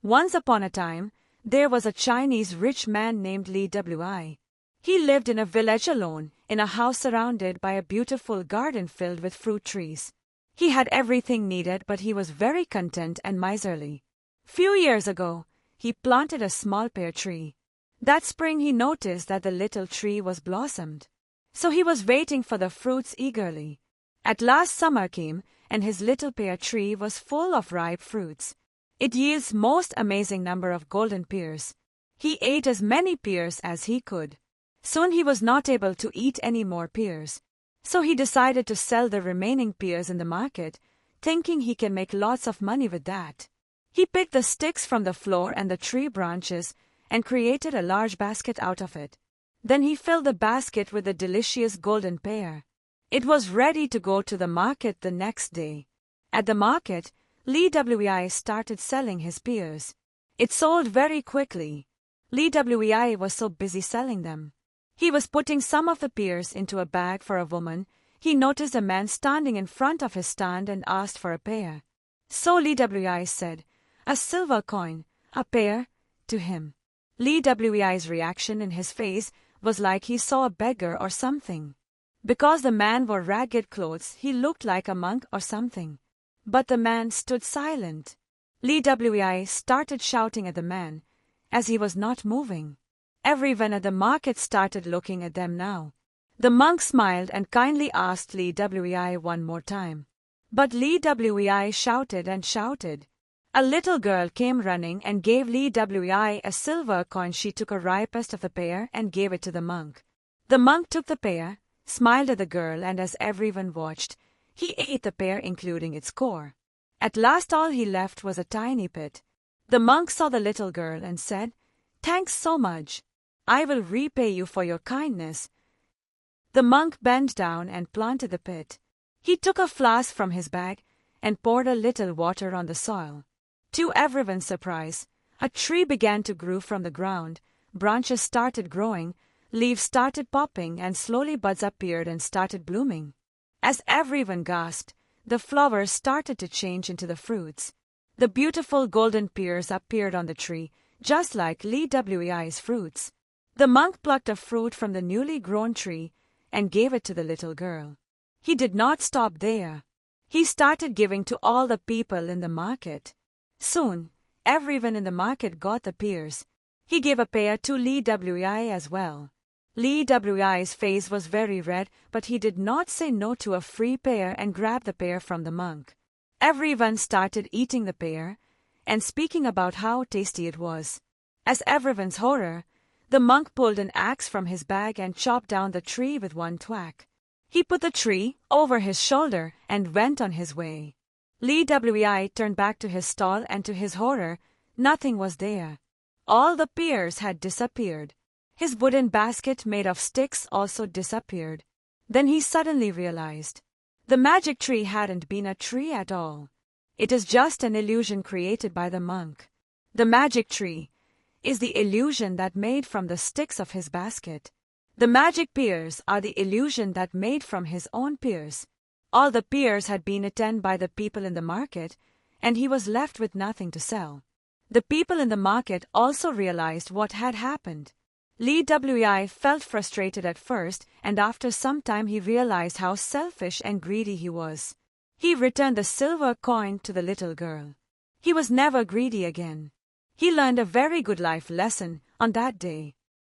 Once upon a time, there was a Chinese rich man named Li Wi. He lived in a village alone, in a house surrounded by a beautiful garden filled with fruit trees. He had everything needed, but he was very content and miserly. Few years ago, he planted a small pear tree. That spring he noticed that the little tree was blossomed. So he was waiting for the fruits eagerly. At last summer came, and his little pear tree was full of ripe fruits. It yields most amazing number of golden pears. He ate as many pears as he could. Soon he was not able to eat any more pears. So he decided to sell the remaining pears in the market, thinking he can make lots of money with that. He picked the sticks from the floor and the tree branches and created a large basket out of it. Then he filled the basket with the delicious golden pear. It was ready to go to the market the next day. At the market, Li Wi started selling his pears. It sold very quickly. Li Wi was so busy selling them. He was putting some of the pears into a bag for a woman. He noticed a man standing in front of his stand and asked for a pear. So Li Wi said, "A silver coin, a pear," to him. Li Wi's reaction in his face was like he saw a beggar or something. Because the man wore ragged clothes, he looked like a monk or something. But the man stood silent. Li Wi started shouting at the man, as he was not moving. Everyone at the market started looking at them now. The monk smiled and kindly asked Li Wi one more time. But Li Wi shouted and shouted. A little girl came running and gave Li Wi a silver coin. She took a ripest of the pear and gave it to the monk. The monk took the pear, smiled at the girl, and as everyone watched, he ate the pear including its core. At last all he left was a tiny pit. The monk saw the little girl and said, "Thanks so much. I will repay you for your kindness." The monk bent down and planted the pit. He took a flask from his bag and poured a little water on the soil. To everyone's surprise, a tree began to grow from the ground, branches started growing, leaves started popping, and slowly buds appeared and started blooming. As everyone gasped, the flowers started to change into the fruits. The beautiful golden pears appeared on the tree, just like Li Wi's fruits. The monk plucked a fruit from the newly grown tree and gave it to the little girl. He did not stop there. He started giving to all the people in the market. Soon, everyone in the market got the pears. He gave a pear to Li Wi as well. Li Wi's face was very red, but he did not say no to a free pear and grabbed the pear from the monk. Everyone started eating the pear and speaking about how tasty it was. As everyone's horror, the monk pulled an axe from his bag and chopped down the tree with one thwack. He put the tree over his shoulder and went on his way. Li Wi turned back to his stall and to his horror, nothing was there. All the pears had disappeared. His wooden basket made of sticks also disappeared. Then he suddenly realized. The magic tree hadn't been a tree at all. It is just an illusion created by the monk. The magic tree is the illusion that made from the sticks of his basket. The magic pears are the illusion that made from his own pears. All the pears had been eaten by the people in the market, and he was left with nothing to sell. The people in the market also realized what had happened. Li Wi felt frustrated at first, and after some time he realized how selfish and greedy he was. He returned the silver coin to the little girl. He was never greedy again. He learned a very good life lesson on that day.